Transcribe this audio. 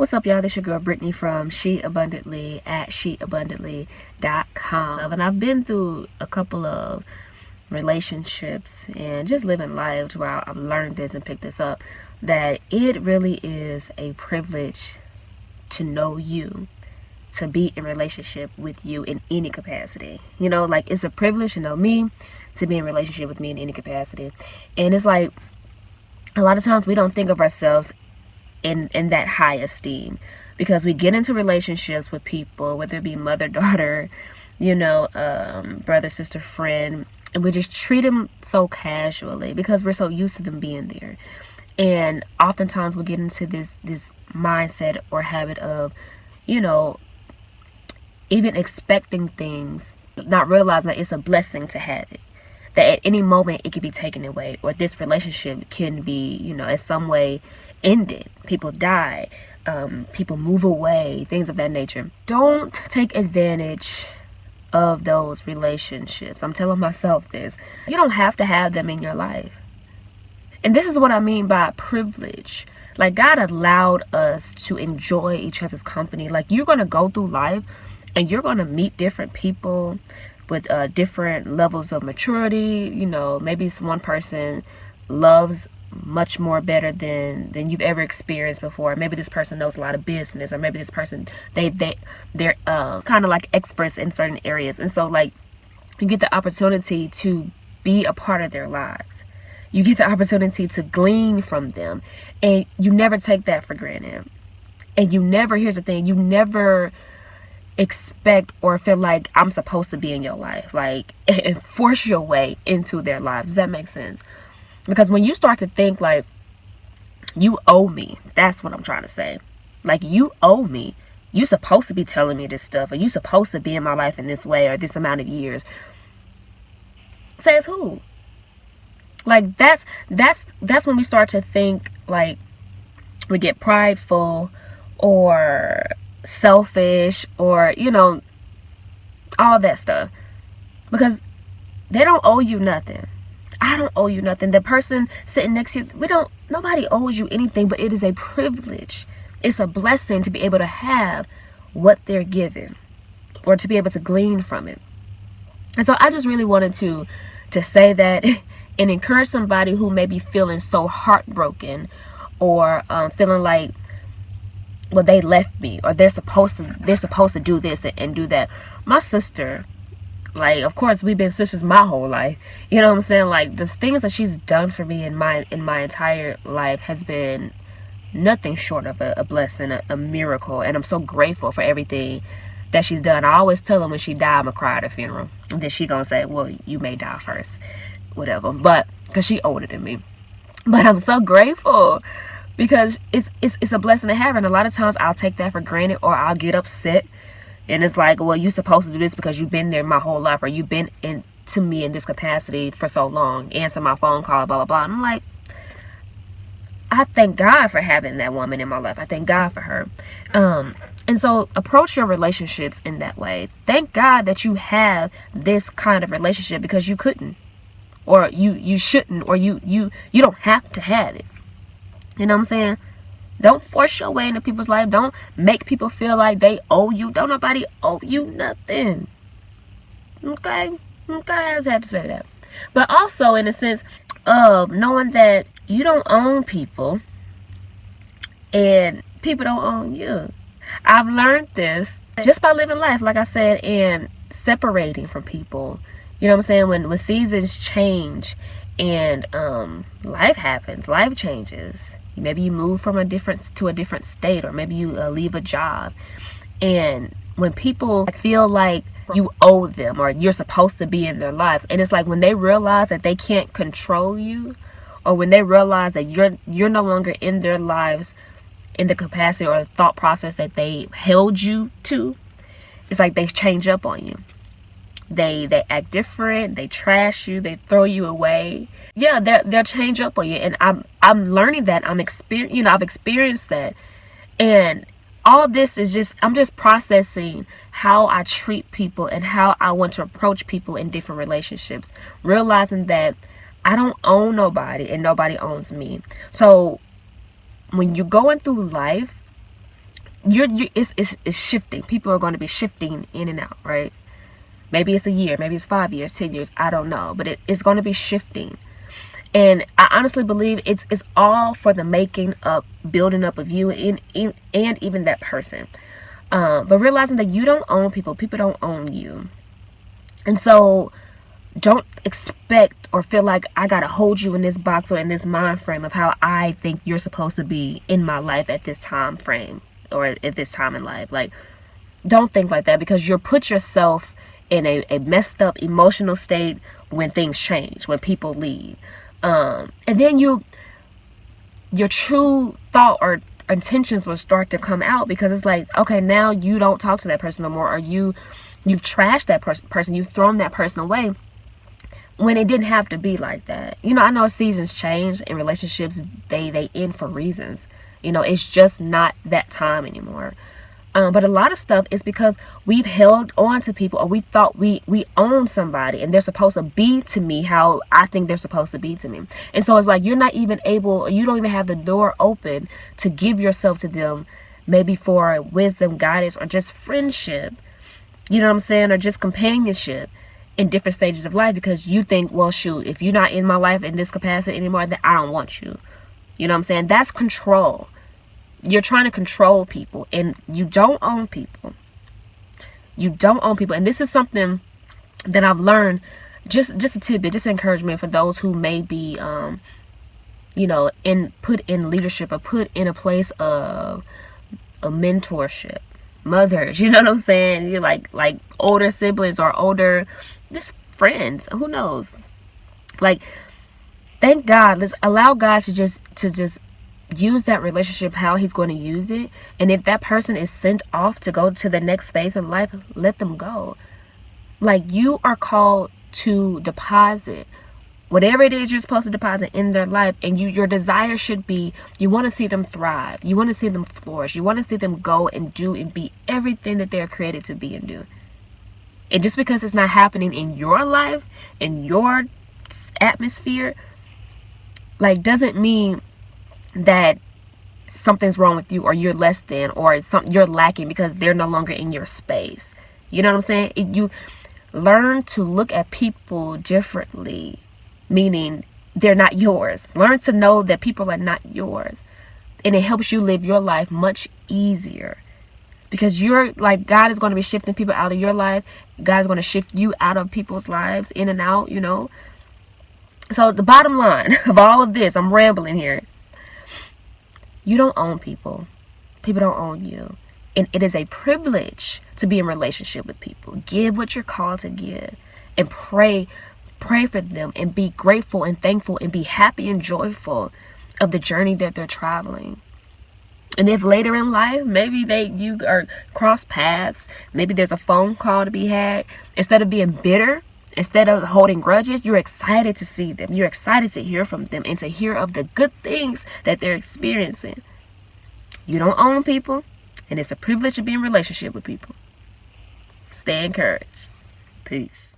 What's up, y'all? This your girl Brittany from She Abundantly at sheabundantly.com. And I've been through a couple of relationships and just living life where I've learned this and picked this up, that it really is a privilege to know you, to be in relationship with you in any capacity. You know, like, it's a privilege to know me, to be in relationship with me in any capacity. And it's like, a lot of times we don't think of ourselves in that high esteem, because we get into relationships with people, whether it be mother, daughter, brother, sister, friend, and we just treat them so casually because we're so used to them being there. And oftentimes we get into this mindset or habit of, even expecting things, not realizing that it's a blessing to have it, that at any moment it could be taken away, or this relationship can be, in some way ended. People die, people move away, things of that nature. Don't take advantage of those relationships. I'm telling myself this. You don't have to have them in your life. And this is what I mean by privilege. Like, God allowed us to enjoy each other's company. Like, you're going to go through life and you're going to meet different people with different levels of maturity. Maybe one person loves much more better than you've ever experienced before. Maybe this person knows a lot of business, or maybe this person they're kind of like experts in certain areas, and so, like, you get the opportunity to be a part of their lives. You get the opportunity to glean from them, and you never take that for granted. And here's the thing, you never expect or feel like I'm supposed to be in your life, like, and force your way into their lives. Does that make sense? Because when you start to think like, you owe me, that's what I'm trying to say. Like, you owe me. You supposed to be telling me this stuff, or you supposed to be in my life in this way, or this amount of years. Says who? Like, that's when we start to think like we get prideful or selfish, or all that stuff, because they don't owe you nothing. I don't owe you nothing. The person sitting next to you, nobody owes you anything, but it is a privilege. It's a blessing to be able to have what they're given, or to be able to glean from it. And so I just really wanted to say that and encourage somebody who may be feeling so heartbroken, or feeling like, well, they left me, or they're supposed to do this and do that. My sister, like, of course, we've been sisters my whole life. You know what I'm saying? Like, the things that she's done for me in my entire life has been nothing short of a blessing, a miracle. And I'm so grateful for everything that she's done. I always tell her when she died, I'm gonna cry at her funeral. And then she gonna say, well, you may die first, whatever. But because she older than me. But I'm so grateful, because it's a blessing to have. And a lot of times I'll take that for granted, or I'll get upset. And it's like, well, you're supposed to do this because you've been there my whole life, or you've been to me in this capacity for so long. Answer my phone call, blah, blah, blah. And I'm like, I thank God for having that woman in my life. I thank God for her. And so approach your relationships in that way. Thank God that you have this kind of relationship, because you couldn't, or you shouldn't, or you don't have to have it. You know what I'm saying? Don't force your way into people's life. Don't make people feel like they owe you. Don't nobody owe you nothing. Okay? I just had to say that. But also in a sense of knowing that you don't own people, and people don't own you. I've learned this just by living life, like I said, and separating from people. You know what I'm saying? When seasons change and life happens, life changes. Maybe you move from a different state, or maybe you leave a job. And when people feel like you owe them, or you're supposed to be in their lives, and it's like when they realize that they can't control you, or when they realize that you're no longer in their lives in the capacity or the thought process that they held you to, it's like they change up on you. They act different, they trash you, they throw you away. Yeah, they'll change up on you. And I'm learning that. I've experienced that. And all this is I'm just processing how I treat people and how I want to approach people in different relationships, realizing that I don't own nobody and nobody owns me. So when you're going through life, it's shifting. People are going to be shifting in and out, right? Maybe it's a year, maybe it's 5 years, 10 years, I don't know, but it's going to be shifting. And I honestly believe it's all for the making up, building up of you and even that person. But realizing that you don't own people, people don't own you. And so don't expect or feel like I gotta hold you in this box or in this mind frame of how I think you're supposed to be in my life at this time frame or at this time in life. Like, don't think like that, because you'll put yourself in a messed up emotional state when things change, when people leave. And then your true thought or intentions will start to come out, because it's like, okay, now you don't talk to that person no more, or you've trashed that person, you've thrown that person away, when it didn't have to be like that. You know, I know seasons change and relationships, they end for reasons. You know, it's just not that time anymore. But a lot of stuff is because we've held on to people, or we thought we own somebody and they're supposed to be to me how I think they're supposed to be to me. And so it's like you're not even able, or you don't even have the door open to give yourself to them, maybe for wisdom, guidance, or just friendship. You know what I'm saying? Or just companionship in different stages of life, because you think, well, shoot, if you're not in my life in this capacity anymore, then I don't want you. You know what I'm saying? That's control. You're trying to control people, and you don't own people. You don't own people. And this is something that I've learned, just a tidbit, just encouragement for those who may be, you know, put in leadership or put in a place of a mentorship. Mothers, you know what I'm saying? You're like older siblings or older, just friends. Who knows? Like, thank God. Let's allow God to just use that relationship how he's going to use it. And if that person is sent off to go to the next phase of life, let them go. Like, you are called to deposit whatever it is you're supposed to deposit in their life, and your desire should be, you want to see them thrive, you want to see them flourish, you want to see them go and do and be everything that they're created to be and do. And just because it's not happening in your life, in your atmosphere, like, doesn't mean that something's wrong with you, or you're less than, or you're lacking because they're no longer in your space. You know what I'm saying? You learn to look at people differently, meaning they're not yours. Learn to know that people are not yours, and it helps you live your life much easier, because you're like, God is going to be shifting people out of your life. God is going to shift you out of people's lives, in and out, you know. So the bottom line of all of this, I'm rambling here, you don't own people. People don't own you. And it is a privilege to be in relationship with people. Give what you're called to give, and pray for them, and be grateful and thankful, and be happy and joyful of the journey that they're traveling. And if later in life, maybe you are cross paths, maybe there's a phone call to be had, instead of being bitter, instead of holding grudges, you're excited to see them. You're excited to hear from them and to hear of the good things that they're experiencing. You don't own people, and it's a privilege to be in relationship with people. Stay encouraged. Peace.